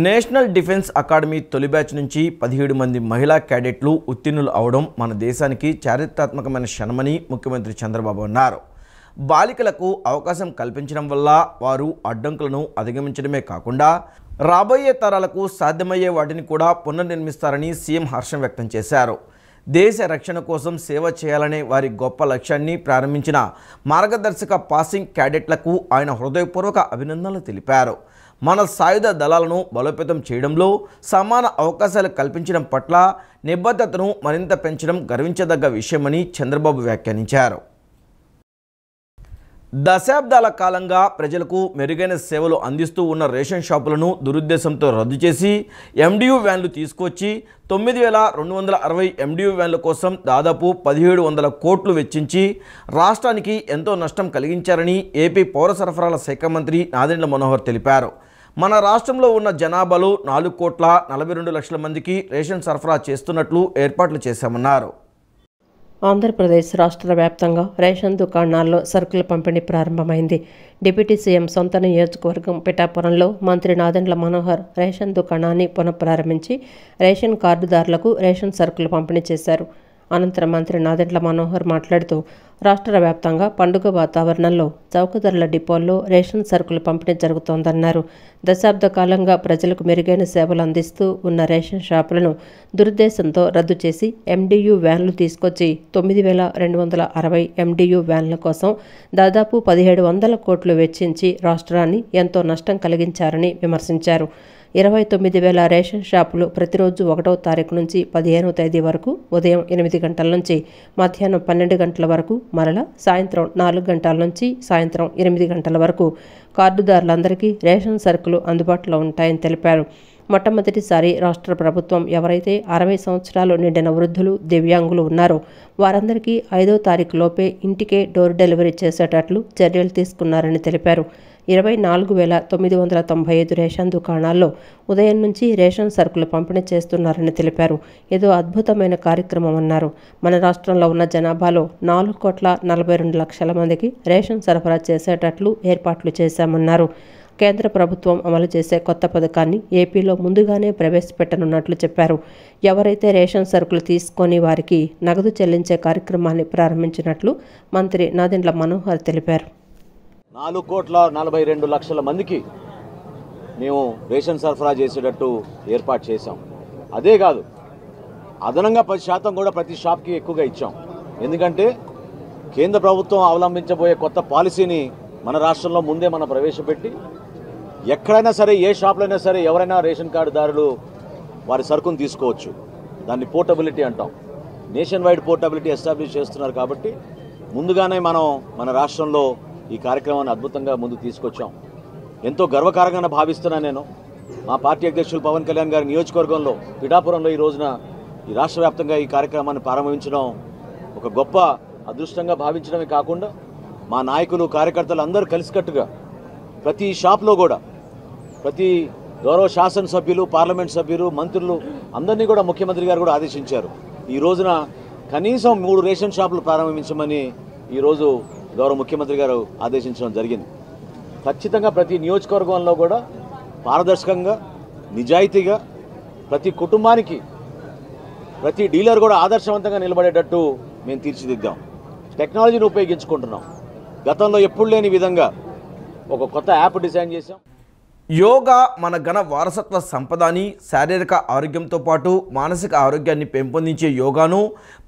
National defence academy తొలి batch నుంచి 17 మంది మహిళా క్యాడెట్లు ఉత్తీర్ణులు అవడం మన దేశానికి చారిత్రాత్మకమైన క్షణమని ముఖ్యమంత్రి చంద్రబాబు అన్నారు. బాలికలకు అవకాశం కల్పించడం వల్ల వారు అడ్డంకులను అధిగమించడమే కాకుండా రాబోయే తరాలకు సాధ్యమయ్యే వాటిని కూడా పునర్నిర్మిస్తారని సీఎం హర్షం వ్యక్తం చేశారు. దేశ రక్షణ కోసం సేవ చేయాలనే వారి గొప్ప లక్ష్యాన్ని ప్రారంభించిన మార్గదర్శక పాసింగ్ క్యాడెట్లకు ఆయన హృదయపూర్వక అభినందనలు తెలిపారు. మన సాయుధ దళాలను బలోపేతం చేయడంలో సమాన అవకాశాలు కల్పించడం పట్ల నిబద్ధతను మరింత పెంచడం గర్వించదగ్గ విషయమని చంద్రబాబు వ్యాఖ్యానించారు. దశాబ్దాల కాలంగా ప్రజలకు మెరుగైన సేవలు అందిస్తూ ఉన్న రేషన్ షాపులను దురుద్దేశంతో రద్దు చేసి ఎండియు వ్యాన్లు తీసుకొచ్చి 9,260 ఎండియు వ్యాన్ల కోసం దాదాపు 1,700 కోట్లు వెచ్చించి రాష్ట్రానికి ఎంతో నష్టం కలిగించారని ఏపీ పౌర సరఫరాల శాఖ మంత్రి నాదెండ్ల మనోహర్ తెలిపారు. మన రాష్ట్రంలో ఉన్న జనాభాలో 4,42,00,000 మందికి రేషన్ సరఫరా చేస్తున్నట్లు ఏర్పాట్లు చేశామన్నారు. ఆంధ్రప్రదేశ్ రాష్ట్ర వ్యాప్తంగా రేషన్ దుకాణాల్లో సరుకుల పంపిణీ ప్రారంభమైంది. డిప్యూటీ సీఎం సొంత నియోజకవర్గం పిఠాపురంలో మంత్రి నాదెండ్ల మనోహర్ రేషన్ దుకాణాన్ని పునఃప్రారంభించి రేషన్ కార్డుదారులకు రేషన్ సరుకులు పంపిణీ చేశారు. అనంతరం మంత్రి నాదెండ్ల మనోహర్ మాట్లాడుతూ రాష్ట్ర వ్యాప్తంగా పండుగ వాతావరణంలో చౌక ధరల డిపోల్లో రేషన్ సరుకులు పంపిణీ జరుగుతోందన్నారు. దశాబ్ద కాలంగా ప్రజలకు మెరుగైన సేవలు అందిస్తూ ఉన్న రేషన్ షాపులను దురుద్దేశంతో రద్దు చేసి ఎండియు వ్యాన్లు తీసుకొచ్చి 9,260 ఎండియు వ్యాన్ల కోసం దాదాపు 1,700 కోట్లు వెచ్చించి రాష్ట్రాన్ని ఎంతో నష్టం కలిగించారని విమర్శించారు. 29,000 రేషన్ షాపులు ప్రతిరోజు 1వ తారీఖు నుంచి 15వ తేదీ వరకు ఉదయం 8 గంటల నుంచి మధ్యాహ్నం 12 గంటల వరకు, మరలా సాయంత్రం 4 గంటల నుంచి సాయంత్రం 8 గంటల వరకు కార్డుదారులందరికీ రేషన్ సరుకులు అందుబాటులో ఉంటాయని తెలిపారు. మొట్టమొదటిసారి రాష్ట్ర ప్రభుత్వం ఎవరైతే 60 సంవత్సరాలు నిండిన వృద్ధులు, దివ్యాంగులు ఉన్నారో వారందరికీ 5వ తారీఖు లోపే ఇంటికే డోర్ డెలివరీ చేసేటట్లు చర్యలు తీసుకున్నారని తెలిపారు. 24,995 రేషన్ దుకాణాల్లో ఉదయం నుంచి రేషన్ సరుకులు పంపిణీ చేస్తున్నారని తెలిపారు. ఏదో అద్భుతమైన కార్యక్రమం అన్నారు. మన రాష్ట్రంలో ఉన్న జనాభాలో 4,42,00,000 మందికి రేషన్ సరఫరా చేసేటట్లు ఏర్పాట్లు చేశామన్నారు. కేంద్ర ప్రభుత్వం అమలు చేసే కొత్త పథకాన్ని ఏపీలో ముందుగానే ప్రవేశపెట్టనున్నట్లు చెప్పారు. ఎవరైతే రేషన్ సరుకులు తీసుకొని వారికి నగదు చెల్లించే కార్యక్రమాన్ని ప్రారంభించినట్లు మంత్రి నాదెండ్ల మనోహర్ తెలిపారు. 4,42,00,000 మందికి మేము రేషన్ సరఫరా చేసేటట్టు ఏర్పాటు చేశాం. అదే కాదు, అదనంగా 10% కూడా ప్రతి షాప్కి ఎక్కువగా ఇచ్చాం. ఎందుకంటే కేంద్ర ప్రభుత్వం అవలంబించబోయే కొత్త పాలసీని మన రాష్ట్రంలో ముందే మనం ప్రవేశపెట్టి ఎక్కడైనా సరే, ఏ షాప్లో అయినా సరే ఎవరైనా రేషన్ కార్డుదారులు వారి సరుకును తీసుకోవచ్చు. దాన్ని పోర్టబిలిటీ అంటాం. నేషన్ వైడ్ పోర్టబిలిటీ ఎస్టాబ్లిష్ చేస్తున్నారు. కాబట్టి ముందుగానే మనం మన రాష్ట్రంలో ఈ కార్యక్రమాన్ని అద్భుతంగా ముందుకు తీసుకొచ్చాం. ఎంతో గర్వకారంగా భావిస్తున్నా నేను. మా పార్టీ అధ్యక్షులు పవన్ కళ్యాణ్ గారి నియోజకవర్గంలో పిఠాపురంలో ఈ రోజున ఈ రాష్ట్ర వ్యాప్తంగా ఈ కార్యక్రమాన్ని ప్రారంభించడం ఒక గొప్ప అదృష్టంగా భావించడమే కాకుండా మా నాయకులు, కార్యకర్తలు అందరూ కలిసికట్టుగా ప్రతి షాప్లో కూడా ప్రతి గౌరవ శాసనసభ్యులు, పార్లమెంట్ సభ్యులు, మంత్రులు అందరినీ కూడా ముఖ్యమంత్రి గారు కూడా ఆదేశించారు. ఈ రోజున కనీసం 3 రేషన్ షాపులు ప్రారంభించమని ఈరోజు గౌరవ ముఖ్యమంత్రి గారు ఆదేశించడం జరిగింది. ఖచ్చితంగా ప్రతి నియోజకవర్గంలో కూడా పారదర్శకంగా, నిజాయితీగా ప్రతి కుటుంబానికి, ప్రతి డీలర్ కూడా ఆదర్శవంతంగా నిలబడేటట్టు మేము తీర్చిదిద్దాం. టెక్నాలజీని ఉపయోగించుకుంటున్నాం. గతంలో ఎప్పుడు లేని విధంగా ఒక కొత్త యాప్ డిజైన్ చేశాం. యోగా మన ఘన వారసత్వ సంపదని, శారీరక ఆరోగ్యంతో పాటు మానసిక ఆరోగ్యాన్ని పెంపొందించే యోగాను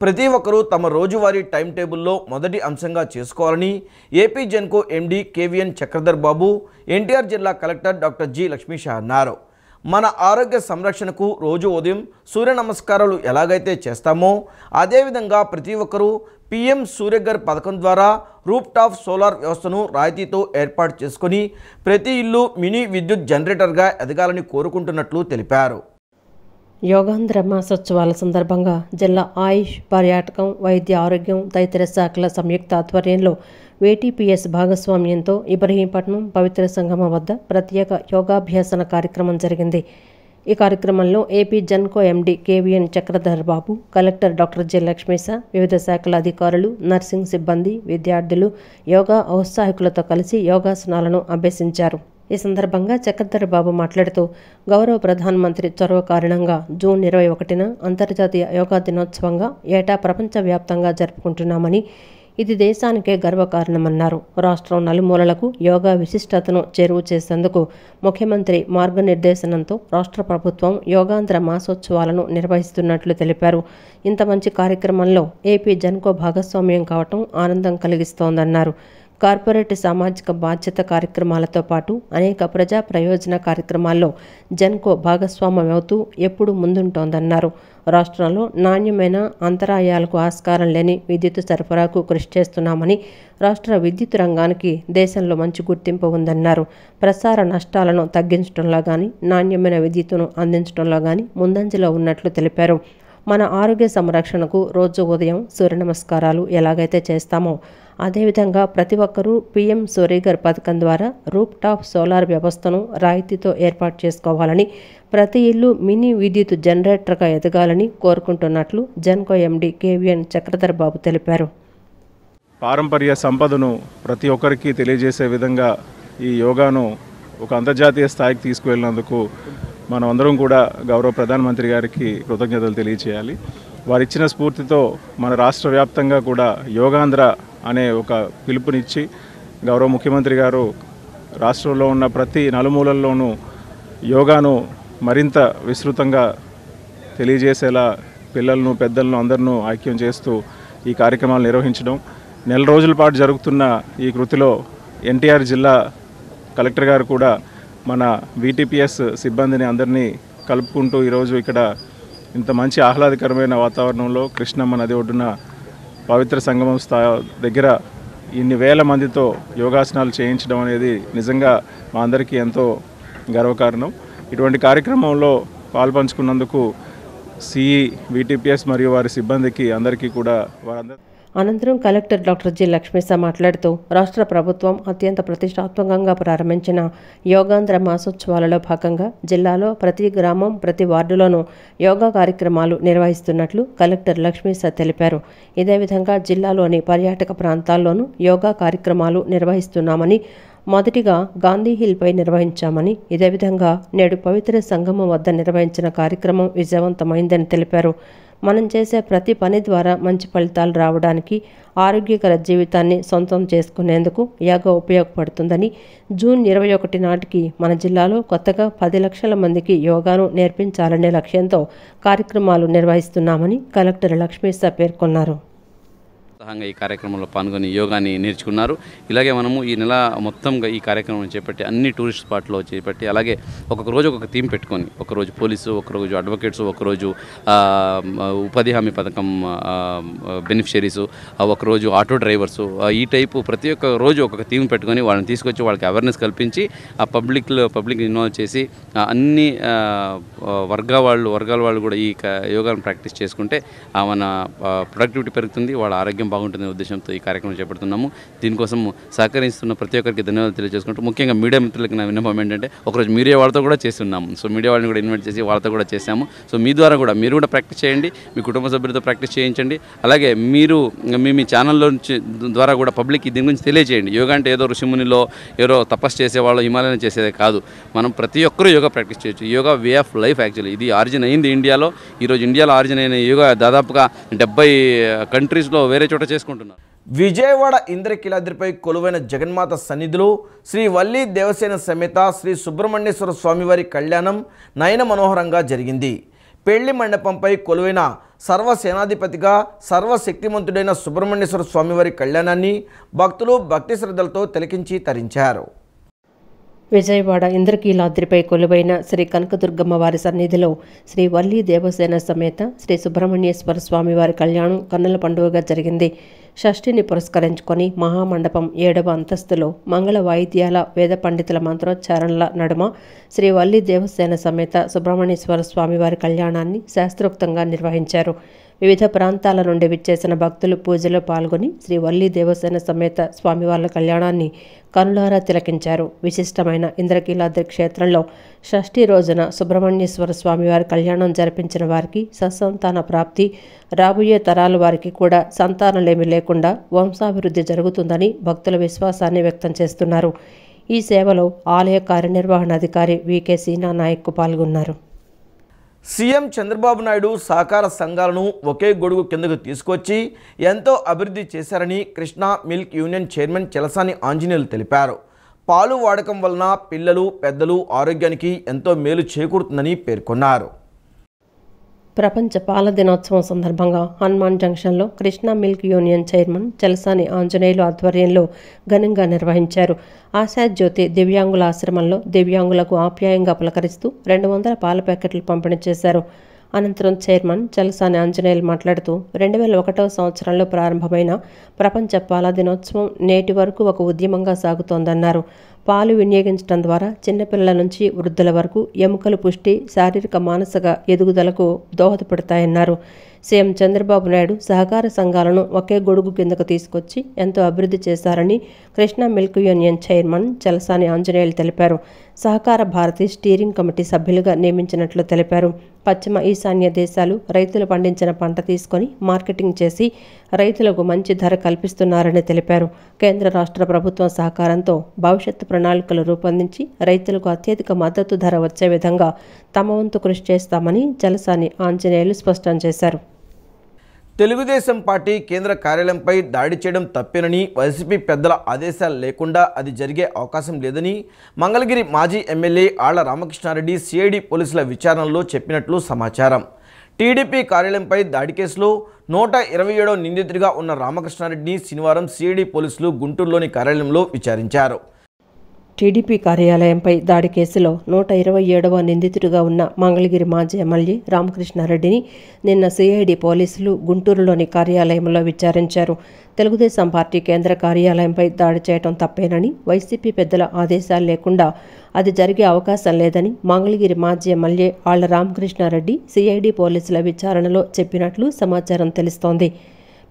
ప్రతి ఒక్కరూ తమ రోజువారీ టైం టేబుల్లో మొదటి అంశంగా చేసుకోవాలని AP Genco MD KVN Chakradhar Babu, NTR జిల్లా కలెక్టర్ డాక్టర్ జి లక్ష్మీషా అన్నారు. మన ఆరోగ్య సంరక్షణకు రోజు ఉదయం సూర్య నమస్కారాలు ఎలాగైతే చేస్తామో అదేవిధంగా ప్రతి ఒక్కరూ పీఎం సూర్యఘర్ పథకం ద్వారా రూప్ టాప్ సోలార్ వ్యవస్థను రాయితీతో ఏర్పాటు చేసుకుని ప్రతి ఇల్లు మినీ విద్యుత్ జనరేటర్గా ఎదగాలని కోరుకుంటున్నట్లు తెలిపారు. యోగాంధ్ర మాసోత్సవాల సందర్భంగా జిల్లా ఆయుష్, పర్యాటకం, వైద్య ఆరోగ్యం తదితర శాఖల సంయుక్త ఆధ్వర్యంలో వేటీపీఎస్ భాగస్వామ్యంతో ఇబ్రహీంపట్నం పవిత్ర సంగమం వద్ద ప్రత్యేక యోగాభ్యాసన కార్యక్రమం జరిగింది. ఈ కార్యక్రమంలో AP Genco MD KVN Chakradhar Babu, collector doctor J Lakshmisha, వివిధ శాఖల అధికారులు, నర్సింగ్ సిబ్బంది, విద్యార్థులు యోగా ఔత్సాహికులతో కలిసి యోగాసనాలను అభ్యసించారు. ఈ సందర్భంగా చక్రధర్ బాబు మాట్లాడుతూ గౌరవ ప్రధానమంత్రి చొరవ కారణంగా జూన్ 21న అంతర్జాతీయ యోగా దినోత్సవంగా ఏటా ప్రపంచవ్యాప్తంగా జరుపుకుంటున్నామని, ఇది దేశానికే గర్వకారణమన్నారు. రాష్ట్రం నలుమూలలకు యోగా విశిష్టతను చేరువ చేసేందుకు ముఖ్యమంత్రి మార్గనిర్దేశనంతో రాష్ట్ర ప్రభుత్వం యోగాంధ్ర మాసోత్సవాలను నిర్వహిస్తున్నట్లు తెలిపారు. ఇంత మంచి కార్యక్రమంలో ఏపీ జెన్కో భాగస్వామ్యం కావటం ఆనందం కలిగిస్తోందన్నారు. కార్పొరేట్ సామాజిక బాధ్యత కార్యక్రమాలతో పాటు అనేక ప్రజా ప్రయోజన కార్యక్రమాల్లో జెన్కో భాగస్వామ్యమవుతూ ఎప్పుడూ ముందుంటోందన్నారు. రాష్ట్రంలో నాణ్యమైన, అంతరాయాలకు ఆస్కారం లేని విద్యుత్ సరఫరాకు కృషి చేస్తున్నామని, రాష్ట్ర విద్యుత్ రంగానికి దేశంలో మంచి గుర్తింపు ఉందన్నారు. ప్రసార నష్టాలను తగ్గించడంలో కానీ, నాణ్యమైన విద్యుత్తును అందించడంలో కానీ ముందంజలో ఉన్నట్లు తెలిపారు. మన ఆరోగ్య సంరక్షణకు రోజు ఉదయం సూర్య నమస్కారాలు ఎలాగైతే చేస్తామో అదేవిధంగా ప్రతి ఒక్కరూ పీఎం సూర్యఘర్ పథకం ద్వారా రూప్ టాప్ సోలార్ వ్యవస్థను రాయితీతో ఏర్పాటు చేసుకోవాలని, ప్రతి ఇల్లు మినీ విద్యుత్ జనరేటర్గా ఎదగాలని కోరుకుంటున్నట్లు జెన్కో ఎండీ కేవీఎన్ చక్రధర్ బాబు తెలిపారు. పారంపర్య సంపదను ప్రతి ఒక్కరికి తెలియజేసే విధంగా ఈ యోగాను ఒక అంతర్జాతీయ స్థాయికి తీసుకువెళ్ళినందుకు మనం అందరం కూడా గౌరవ ప్రధానమంత్రి గారికి కృతజ్ఞతలు తెలియజేయాలి. వారిచ్చిన స్ఫూర్తితో మన రాష్ట్ర వ్యాప్తంగా కూడా యోగాంధ్ర అనే ఒక పిలుపునిచ్చి గౌరవ ముఖ్యమంత్రి గారు రాష్ట్రంలో ఉన్న ప్రతి నలుమూలల్లోనూ యోగాను మరింత విస్తృతంగా తెలియజేసేలా పిల్లలను, పెద్దలను అందరినూ ఐక్యం చేస్తూ ఈ కార్యక్రమాలు నిర్వహించడం. నెల రోజుల పాటు జరుగుతున్న ఈ కృతిలో ఎన్టీఆర్ జిల్లా కలెక్టర్ గారు కూడా మన వీటీపీఎస్ సిబ్బందిని అందరినీ కలుపుకుంటూ ఈరోజు ఇక్కడ ఇంత మంచి ఆహ్లాదకరమైన వాతావరణంలో కృష్ణమ్మ నది ఒడ్డున పవిత్ర సంగమం దగ్గర ఇన్ని వేల మందితో యోగాసనాలు చేయించడం అనేది నిజంగా మా అందరికీ ఎంతో గర్వకారణం. ఇటువంటి కార్యక్రమంలో పాల్పంచుకున్నందుకు సిఈ, వీటీపీఎస్ మరియు వారి సిబ్బందికి అందరికీ కూడా వారందరూ. అనంతరం కలెక్టర్ డాక్టర్ జి లక్ష్మీస మాట్లాడుతూ రాష్ట్ర ప్రభుత్వం అత్యంత ప్రతిష్టాత్మకంగా ప్రారంభించిన యోగాంధ్ర మాసోత్సవాలలో భాగంగా జిల్లాలో ప్రతి గ్రామం, ప్రతి వార్డులోనూ యోగా కార్యక్రమాలు నిర్వహిస్తున్నట్లు కలెక్టర్ లక్ష్మీస తెలిపారు. ఇదే విధంగా జిల్లాలోని పర్యాటక ప్రాంతాల్లోనూ యోగా కార్యక్రమాలు నిర్వహిస్తున్నామని, మొదటిగా గాంధీహిల్పై నిర్వహించామని, ఇదే విధంగా నేడు పవిత్ర సంగమం వద్ద నిర్వహించిన కార్యక్రమం విజయవంతమైందని తెలిపారు. మనం చేసే ప్రతి పని ద్వారా మంచి ఫలితాలు రావడానికి, ఆరోగ్యకర జీవితాన్ని సొంతం చేసుకునేందుకు యోగా ఉపయోగపడుతుందని, జూన్ 21 నాటికి మన జిల్లాలో కొత్తగా 10 లక్షల మందికి యోగాను నేర్పించాలనే లక్ష్యంతో కార్యక్రమాలు నిర్వహిస్తున్నామని కలెక్టర్ లక్ష్మీస పేర్కొన్నారు. ఈ కార్యక్రమంలో పాల్గొని యోగాని నేర్చుకున్నారు. ఇలాగే మనము ఈ నెల మొత్తంగా ఈ కార్యక్రమం చేపట్టి అన్ని టూరిస్ట్ స్పాట్లో చేపట్టి, అలాగే ఒక్కొక్క రోజు ఒక్కొక్క థీమ్ పెట్టుకొని, ఒకరోజు పోలీసు, ఒకరోజు అడ్వకేట్స్, ఒకరోజు ఉపాధి హామీ పథకం బెనిఫిషరీసు, ఒకరోజు ఆటో డ్రైవర్సు, ఈ టైపు ప్రతి ఒక్క రోజు ఒక్కొక్క థీమ్ పెట్టుకొని వాళ్ళని తీసుకొచ్చి వాళ్ళకి అవేర్నెస్ కల్పించి ఆ పబ్లిక్ ఇన్వాల్వ్ చేసి అన్ని వర్గాల వాళ్ళు కూడా ఈ యోగాను ప్రాక్టీస్ చేసుకుంటే మన ప్రొడక్టివిటీ పెరుగుతుంది, వాళ్ళ ఆరోగ్యం బాగుంటుందనే ఉద్దేశంతో ఈ కార్యక్రమం చేపడుతున్నాము. దీనికోసం సహకరిస్తున్న ప్రతి ఒక్కరికి ధన్యవాదాలు తెలియజేసుకుంటూ, ముఖ్యంగా మీడియా మిత్రులకి నా విన్నపం ఏంటంటే, ఒకరోజు మీడియా వాళ్ళతో కూడా చేస్తున్నాము. సో మీడియా వాళ్ళని కూడా ఇన్వైట్ చేసి వాళ్ళతో కూడా చేశాము. సో మీ ద్వారా కూడా మీరు కూడా ప్రాక్టీస్ చేయండి, మీ కుటుంబ సభ్యులతో ప్రాక్టీస్ చేయించండి. అలాగే మీరు మీ ఛానల్లో ద్వారా కూడా పబ్లిక్ దీని గురించి తెలియజేయండి. యోగా అంటే ఏదో ఋషిమునిలో ఏదో తపస్సు చేసేవాళ్ళు హిమాలయం చేసేదే కాదు. మనం ప్రతి ఒక్కరూ యోగా ప్రాక్టీస్ చేయొచ్చు. Yoga way of life. Actually ఇది ఆరిజిన్ అయింది ఇండియాలో. ఈరోజు ఇండియాలో ఆరిజిన్ అయిన యోగా దాదాపుగా 70 కంట్రీస్లో వేరే చోట చేసుకుంటున్నారు. విజయవాడ ఇంద్రకీలాద్రిపై కొలువైన జగన్మాత సన్నిధిలో శ్రీ వల్లి దేవసేన సమేత శ్రీ సుబ్రహ్మణ్యేశ్వర స్వామివారి కళ్యాణం నయన మనోహరంగా జరిగింది. పెళ్లి మండపంపై కొలువైన సర్వసేనాధిపతిగా సర్వశక్తిమంతుడైన సుబ్రహ్మణ్యేశ్వర స్వామివారి కళ్యాణాన్ని భక్తులు భక్తి శ్రద్ధలతో తిలకించి తరించారు. విజయవాడ ఇంద్రకీలాద్రిపై కొలువైన శ్రీ కనకదుర్గమ్మ వారి సన్నిధిలో శ్రీ వల్లి దేవసేన సమేత శ్రీ సుబ్రహ్మణ్యేశ్వర స్వామివారి కళ్యాణం కన్నుల పండుగగా జరిగింది. షష్ఠిని పురస్కరించుకొని మహామండపం 7వ అంతస్తులో మంగళ వాయిద్యాల, వేద పండితుల మంత్రోచ్చారణల నడుమ శ్రీ వల్లి దేవసేన సమేత సుబ్రహ్మణ్యేశ్వర స్వామివారి కళ్యాణాన్ని శాస్త్రోక్తంగా నిర్వహించారు. వివిధ ప్రాంతాల నుండి విచ్చేసిన భక్తులు పూజలో పాల్గొని శ్రీ వల్లి దేవసేన సమేత స్వామివార్ల కళ్యాణాన్ని కనులారా తిలకించారు. విశిష్టమైన ఇంద్రకీలాద్రి క్షేత్రంలో షష్ఠి రోజున సుబ్రహ్మణ్యేశ్వర స్వామివారి కళ్యాణం జరిపించిన వారికి సత్సంతాన ప్రాప్తి, రాబోయే తరాల వారికి కూడా సంతానలేమి లేకుండా వంశాభివృద్ధి జరుగుతుందని భక్తుల విశ్వాసాన్ని వ్యక్తం చేస్తున్నారు. ఈ సేవలో ఆలయ కార్యనిర్వహణాధికారి వికే సీనా నాయక్ పాల్గొన్నారు. సీఎం చంద్రబాబు నాయుడు సహకార సంఘాలను ఒకే గొడుగు కిందకు తీసుకొచ్చి ఎంతో అభివృద్ధి చేశారని Krishna milk union chairman Chalasani Anjaneyulu తెలిపారు. పాలు వాడకం వలన పిల్లలు పెద్దలు ఆరోగ్యానికి ఎంతో మేలు చేకూరుతుందని పేర్కొన్నారు. ప్రపంచ పాల దినోత్సవం సందర్భంగా హనుమాన్ జంక్షన్లో Krishna milk union chairman Chalasani Anjaneyulu ఆధ్వర్యంలో ఘనంగా నిర్వహించారు. ఆశాజ్యోతి దివ్యాంగుల ఆశ్రమంలో దివ్యాంగులకు ఆప్యాయంగా పలకరిస్తూ 200 పాల ప్యాకెట్లు పంపిణీ చేశారు. అనంతరం చైర్మన్ చలసాని ఆంజనేయులు మాట్లాడుతూ 2001వ సంవత్సరంలో ప్రారంభమైన ప్రపంచ పాల దినోత్సవం నేటి వరకు ఒక ఉద్యమంగా సాగుతోందన్నారు. పాలు వినియోగించడం ద్వారా చిన్నపిల్లల నుంచి వృద్ధుల వరకు ఎముకలు పుష్టి, శారీరక మానసిక ఎదుగుదలకు దోహదపడతాయన్నారు. సీఎం చంద్రబాబు నాయుడు సహకార సంఘాలను ఒకే గొడుగు కిందకు తీసుకొచ్చి ఎంతో అభివృద్ధి చేశారని Krishna milk union chairman Chalasani Anjaneyulu తెలిపారు. సహకార భారతి స్టీరింగ్ కమిటీ సభ్యులుగా నియమించినట్లు తెలిపారు. పశ్చిమ ఈశాన్య దేశాలు రైతులు పండించిన పంట తీసుకొని మార్కెటింగ్ చేసి రైతులకు మంచి ధర కల్పిస్తున్నారని తెలిపారు. కేంద్ర రాష్ట్ర ప్రభుత్వం సహకారంతో భవిష్యత్తు ప్రణాళికలు రూపొందించి రైతులకు అత్యధిక మద్దతు ధర వచ్చే విధంగా తమ వంతు కృషి చేస్తామని చలసాని ఆంజనేయులు స్పష్టం చేశారు. తెలుగుదేశం పార్టీ కేంద్ర కార్యాలయంపై దాడి చేయడం తప్పేనని, వైసీపీ పెద్దల ఆదేశాలు లేకుండా అది జరిగే అవకాశం లేదని మంగళగిరి మాజీ ఎమ్మెల్యే ఆళ్ల రామకృష్ణారెడ్డి సిఐడి పోలీసుల విచారణలో చెప్పినట్లు సమాచారం. టీడీపీ కార్యాలయంపై దాడి కేసులో 127వ నిందితుడిగా ఉన్న రామకృష్ణారెడ్డిని శనివారం సిఐడి పోలీసులు గుంటూరులోని కార్యాలయంలో విచారించారు. టీడీపీ కార్యాలయంపై దాడి కేసులో 127వ నిందితుడిగా ఉన్న మంగళగిరి మాజీ ఎమ్మెల్యే రామకృష్ణారెడ్డిని నిన్న సిఐడి పోలీసులు గుంటూరులోని కార్యాలయంలో విచారించారు. తెలుగుదేశం పార్టీ కేంద్ర కార్యాలయంపై దాడి చేయడం తప్పేనని, వైసీపీ పెద్దల ఆదేశాలు లేకుండా అది జరిగే అవకాశం లేదని మంగళగిరి మాజీ ఎమ్మెల్యే ఆళ్ల రామకృష్ణారెడ్డి సిఐడి పోలీసుల విచారణలో చెప్పినట్లు సమాచారం తెలుస్తోంది.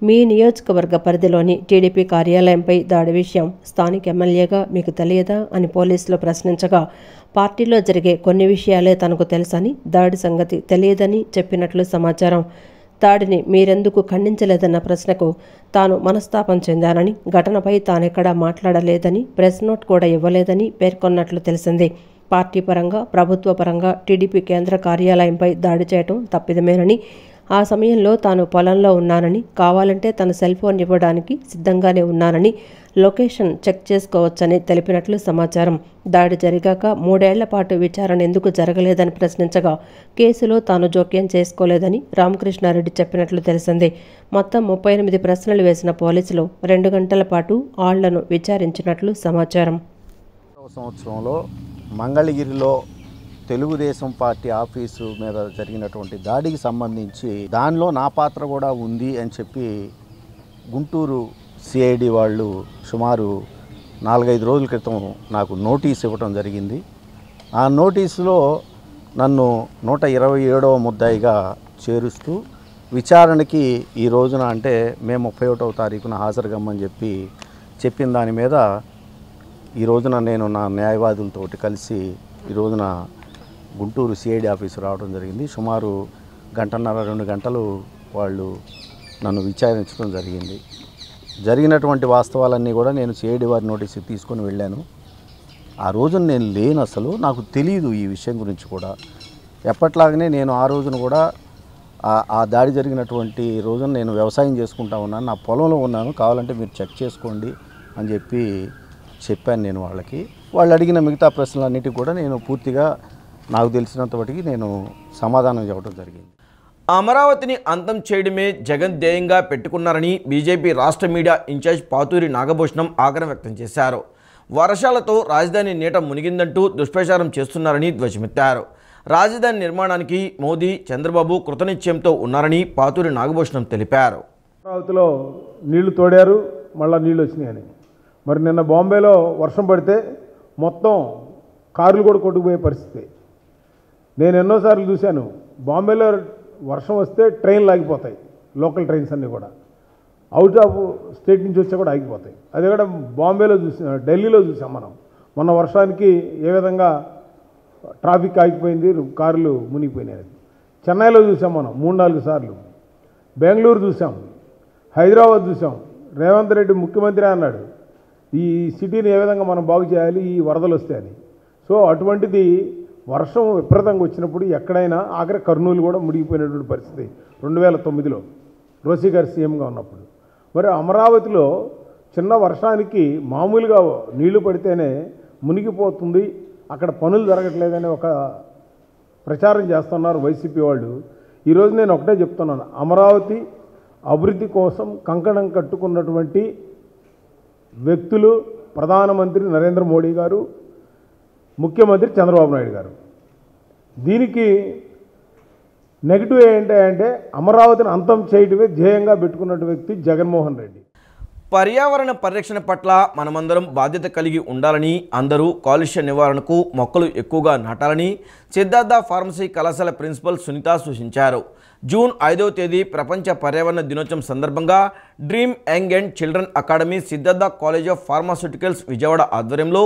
మీ నియోజకవర్గ పరిధిలోని టీడీపీ కార్యాలయంపై దాడి విషయం స్థానిక ఎమ్మెల్యేగా మీకు తెలియదా అని పోలీసులు ప్రశ్నించగా, పార్టీలో జరిగే కొన్ని విషయాలే తనకు తెలుసని, దాడి సంగతి తెలియదని చెప్పినట్లు సమాచారం. దాడిని మీరెందుకు ఖండించలేదన్న ప్రశ్నకు తాను మనస్తాపం చెందానని, ఘటనపై తానెక్కడా మాట్లాడలేదని, ప్రెస్ నోట్ కూడా ఇవ్వలేదని పేర్కొన్నట్లు తెలిసింది. పార్టీ పరంగా, ప్రభుత్వ పరంగా టీడీపీ కేంద్ర కార్యాలయంపై దాడి చేయడం తప్పిదమేనని, ఆ సమయంలో తాను పొలంలో ఉన్నానని, కావాలంటే తన సెల్ ఫోన్ ఇవ్వడానికి సిద్ధంగానే ఉన్నానని, లొకేషన్ చెక్ చేసుకోవచ్చని తెలిపినట్లు సమాచారం. దాడి జరిగాక 3 ఏళ్ల పాటు విచారణ ఎందుకు జరగలేదని ప్రశ్నించగా, కేసులో తాను జోక్యం చేసుకోలేదని రామకృష్ణారెడ్డి చెప్పినట్లు తెలిసింది. మొత్తం 38 ప్రశ్నలు వేసిన పోలీసులు 2 గంటల పాటు ఆళ్లను విచారించినట్లు సమాచారం. సంవత్సరంలో మంగళగిరిలో తెలుగుదేశం పార్టీ ఆఫీసు మీద జరిగినటువంటి దాడికి సంబంధించి దానిలో నా పాత్ర కూడా ఉంది అని చెప్పి గుంటూరు సిఐడి వాళ్ళు సుమారు 4-5 రోజుల క్రితం నాకు నోటీస్ ఇవ్వడం జరిగింది. ఆ నోటీసులో నన్ను 127వ ముద్దాయిగా చేరుస్తూ విచారణకి ఈ రోజున అంటే మే 31వ తారీఖున హాజరుగమ్మని చెప్పిన దాని మీద ఈ రోజున నేను నా న్యాయవాదులతోటి కలిసి ఈ రోజున గుంటూరు సిఐడి ఆఫీసు రావడం జరిగింది. సుమారు 1.5-2 గంటలు వాళ్ళు నన్ను విచారించడం జరిగింది. జరిగినటువంటి వాస్తవాలన్నీ కూడా నేను సిఐడి వారి నోటీసు తీసుకొని వెళ్ళాను. ఆ రోజున నేను లేను, అసలు నాకు తెలియదు ఈ విషయం గురించి కూడా. ఎప్పట్లాగనే నేను ఆ రోజున కూడా ఆ దాడి జరిగినటువంటి రోజున నేను వ్యవసాయం చేసుకుంటా ఉన్నాను, నా పొలంలో ఉన్నాను, కావాలంటే మీరు చెక్ చేసుకోండి అని చెప్పాను నేను వాళ్ళకి. వాళ్ళు అడిగిన మిగతా ప్రశ్నలన్నిటికీ కూడా నేను పూర్తిగా నాకు తెలిసినంత వాటికి నేను సమాధానం చెప్పడం జరిగింది. అమరావతిని అంతం చేయడమే జగన్ ధ్యేయంగా పెట్టుకున్నారని బీజేపీ రాష్ట్ర మీడియా ఇన్ఛార్జ్ పాతూరి నాగభూషణం ఆగ్రహం వ్యక్తం చేశారు. వర్షాలతో రాజధాని నీట మునిగిందంటూ దుష్ప్రచారం చేస్తున్నారని ధ్వజమెత్తారు. రాజధాని నిర్మాణానికి మోదీ, చంద్రబాబు కృతనిశ్చయంతో ఉన్నారని పాతూరి నాగభూషణం తెలిపారు. అమరావతిలో నీళ్లు తోడారు, మళ్ళీ నీళ్ళు వచ్చినాయని. మరి నిన్న బాంబేలో వర్షం పడితే మొత్తం కార్లు కూడా కొట్టుకుపోయే పరిస్థితి. నేను ఎన్నోసార్లు చూశాను, బాంబేలో వర్షం వస్తే ట్రైన్లు ఆగిపోతాయి, లోకల్ ట్రైన్స్ అన్నీ కూడా అవుట్ ఆఫ్ స్టేట్ నుంచి వచ్చా కూడా ఆగిపోతాయి. అదే కూడా బాంబేలో ఢిల్లీలో చూసాం మనం. మొన్న వర్షానికి ఏ విధంగా ట్రాఫిక్ ఆగిపోయింది, కార్లు మునిగిపోయినాయి. చెన్నైలో చూసాం మనం 3-4 సార్లు. బెంగళూరు చూసాం, హైదరాబాద్ చూసాం. రేవంత్ రెడ్డి ముఖ్యమంత్రి అన్నాడు, ఈ సిటీని ఏ విధంగా మనం బాగు చేయాలి ఈ వరదలు వస్తాయని. సో అటువంటిది వర్షం విపరీతంగా వచ్చినప్పుడు ఎక్కడైనా ఆఖరి కర్నూలు కూడా మునిగిపోయినటువంటి పరిస్థితి 2009లో రోసీ గారు సీఎంగా ఉన్నప్పుడు. మరి అమరావతిలో చిన్న వర్షానికి మామూలుగా నీళ్లు పడితేనే మునిగిపోతుంది, అక్కడ పనులు జరగట్లేదని ఒక ప్రచారం చేస్తున్నారు వైసీపీ వాళ్ళు. ఈరోజు నేను ఒకటే చెప్తున్నాను, అమరావతి అభివృద్ధి కోసం కంకణం కట్టుకున్నటువంటి వ్యక్తులు ప్రధానమంత్రి నరేంద్ర మోడీ గారు, ముఖ్యమంత్రి చంద్రబాబు నాయుడు గారు. దీనికి నెగిటివ్ ఏంటంటే అమరావతిని అంతం చేయడమే ధ్యేయంగా పెట్టుకున్నటువంటి వ్యక్తి జగన్మోహన్ రెడ్డి. పర్యావరణ పరిరక్షణ పట్ల మనమందరం బాధ్యత కలిగి ఉండాలని, అందరూ కాలుష్య నివారణకు మొక్కలు ఎక్కువగా నాటాలని సిద్ధార్థ ఫార్మసీ కళాశాల ప్రిన్సిపల్ సునీత సూచించారు. జూన్ 5వ తేదీ ప్రపంచ పర్యావరణ దినోత్సవం సందర్భంగా dream young and children academy Siddhartha college of pharmaceuticals Vijayawada ఆధ్వర్యంలో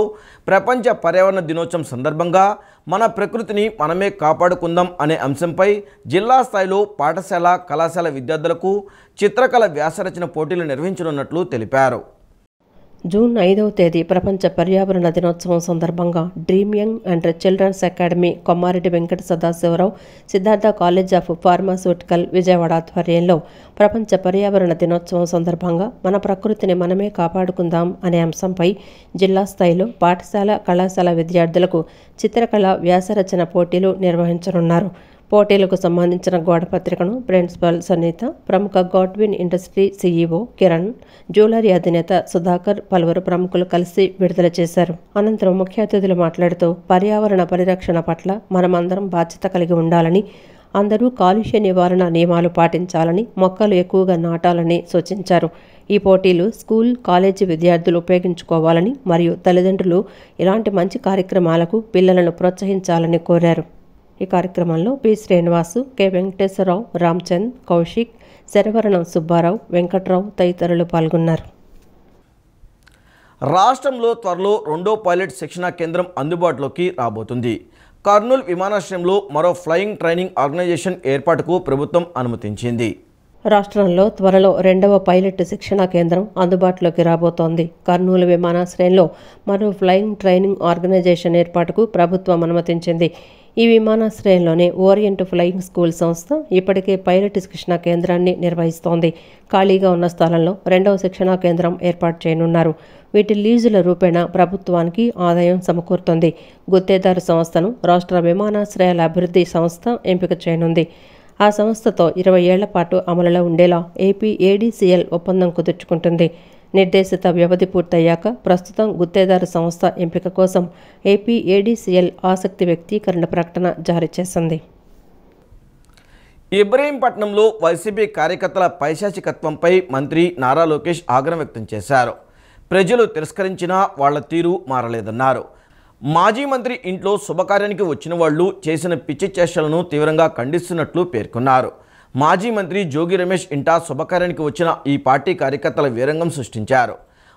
ప్రపంచ పర్యావరణ దినోత్సవం సందర్భంగా మన ప్రకృతిని మనమే కాపాడుకుందాం అనే అంశంపై జిల్లా స్థాయిలో పాఠశాల కళాశాల విద్యార్థులకు చిత్రకళ వ్యాసరచన పోటీలు నిర్వహించనున్నట్లు తెలిపారు. జూన్ 5వ తేదీ ప్రపంచ పర్యావరణ దినోత్సవం సందర్భంగా dream young and childrens academy Kommareddy Venkata Sadasivarao Siddhartha college of pharmaceutical Vijayawada ఆధ్వర్యంలో ప్రపంచ పర్యావరణ దినోత్సవం సందర్భంగా మన ప్రకృతిని మనమే కాపాడుకుందాం అనే అంశంపై జిల్లా స్థాయిలో పాఠశాల కళాశాల విద్యార్థులకు చిత్రకళ వ్యాసరచన పోటీలు నిర్వహించనున్నారు. పోటీలకు సంబంధించిన గోడపత్రికను ప్రిన్సిపల్ సునీత, ప్రముఖ Godwin industry CEO Kiran, jewellery అధినేత సుధాకర్, పలువురు ప్రముఖులు కలిసి విడుదల చేశారు. అనంతరం ముఖ్య అతిథులు మాట్లాడుతూ పర్యావరణ పరిరక్షణ పట్ల మనమందరం బాధ్యత కలిగి ఉండాలని, అందరూ కాలుష్య నివారణ నియమాలు పాటించాలని, మొక్కలు ఎక్కువగా నాటాలని సూచించారు. ఈ పోటీలు స్కూల్, కాలేజీ విద్యార్థులు ఉపయోగించుకోవాలని మరియు తల్లిదండ్రులు ఇలాంటి మంచి కార్యక్రమాలకు పిల్లలను ప్రోత్సహించాలని కోరారు. ఈ కార్యక్రమంలో పి శ్రీనివాసు, కె వెంకటేశ్వరరావు, రామ్చంద్, కౌశిక్, శరవరణం సుబ్బారావు, వెంకట్రావు తదితరులు పాల్గొన్నారు. రాష్ట్రంలో త్వరలో 2వ పైలట్ శిక్షణా కేంద్రం అందుబాటులోకి రాబోతుంది. కర్నూలు విమానాశ్రయంలో మరో ఫ్లయింగ్ ట్రైనింగ్ ఆర్గనైజేషన్ ఏర్పాటుకు ప్రభుత్వం అనుమతించింది. రాష్ట్రంలో త్వరలో 2వ పైలట్ శిక్షణా కేంద్రం అందుబాటులోకి రాబోతోంది. కర్నూలు విమానాశ్రయంలో మరో ఫ్లయింగ్ ట్రైనింగ్ ఆర్గనైజేషన్ ఏర్పాటుకు ప్రభుత్వం అనుమతించింది. ఈ విమానాశ్రయంలోనే ఓరియంట్ ఫ్లయింగ్ స్కూల్ సంస్థ ఇప్పటికే పైలట్ శిక్షణా కేంద్రాన్ని నిర్వహిస్తోంది. ఖాళీగా ఉన్న స్థలంలో 2వ శిక్షణా కేంద్రం ఏర్పాటు చేయనున్నారు. వీటి లీజుల రూపేణా ప్రభుత్వానికి ఆదాయం సమకూరుతోంది. గుత్తేదారు సంస్థను రాష్ట్ర విమానాశ్రయాల అభివృద్ధి సంస్థ ఎంపిక చేయనుంది. ఆ సంస్థతో 20 ఏళ్ల పాటు అమలులో ఉండేలా ఏపీ ఏడీసీఎల్ ఒప్పందం కుదుర్చుకుంటుంది. నిర్దేశిత వ్యవధి పూర్తయ్యాక ప్రస్తుతం గుత్తేదారు సంస్థ ఎంపిక కోసం ఏపీ ఏడీసీఎల్ ఆసక్తి వ్యక్తీకరణ ప్రకటన జారీ చేసింది. ఇబ్రహీంపట్నంలో వైసీపీ కార్యకర్తల పైశాచికత్వంపై మంత్రి నారా లోకేష్ ఆగ్రహం వ్యక్తం చేశారు. ప్రజలు తిరస్కరించినా వాళ్ల తీరు మారలేదన్నారు. మాజీ మంత్రి ఇంట్లో శుభకార్యానికి వచ్చిన వాళ్లు చేసిన పిచ్చి చేష్టలను తీవ్రంగా ఖండిస్తున్నట్లు పేర్కొన్నారు. మాజీ మంత్రి జోగి రమేష్ ఇంట శుభకార్యానికి వచ్చిన ఈ పార్టీ కార్యకర్తల వీరంగం సృష్టించారు.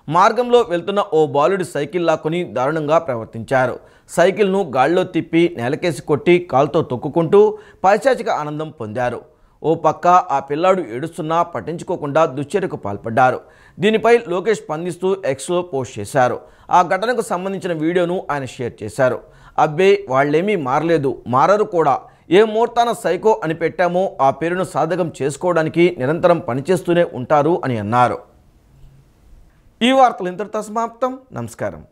మార్గంలో వెళ్తున్న ఓ బాలుడి సైకిల్ లాక్కుని దారుణంగా ప్రవర్తించారు. సైకిల్ను గాల్లో తిప్పి నేలకేసి కొట్టి కాల్తో తొక్కుకుంటూ పైశాచిక ఆనందం పొందారు. ఓ పక్క ఆ పిల్లాడు ఏడుస్తున్నా పట్టించుకోకుండా దుశ్చర్యకు పాల్పడ్డారు. దీనిపై లోకేష్ స్పందిస్తూ ఎక్స్లో పోస్ట్ చేశారు. ఆ ఘటనకు సంబంధించిన వీడియోను ఆయన షేర్ చేశారు. అబ్బే వాళ్ళేమీ మారలేదు, మారరు కూడా. ఏ ముహూర్తాన సైకో అని పెట్టామో ఆ పేరును సాధకం చేసుకోవడానికి నిరంతరం పనిచేస్తూనే ఉంటారు అని అన్నారు. ఈ వార్తలు ఇంతటితో సమాప్తం. నమస్కారం.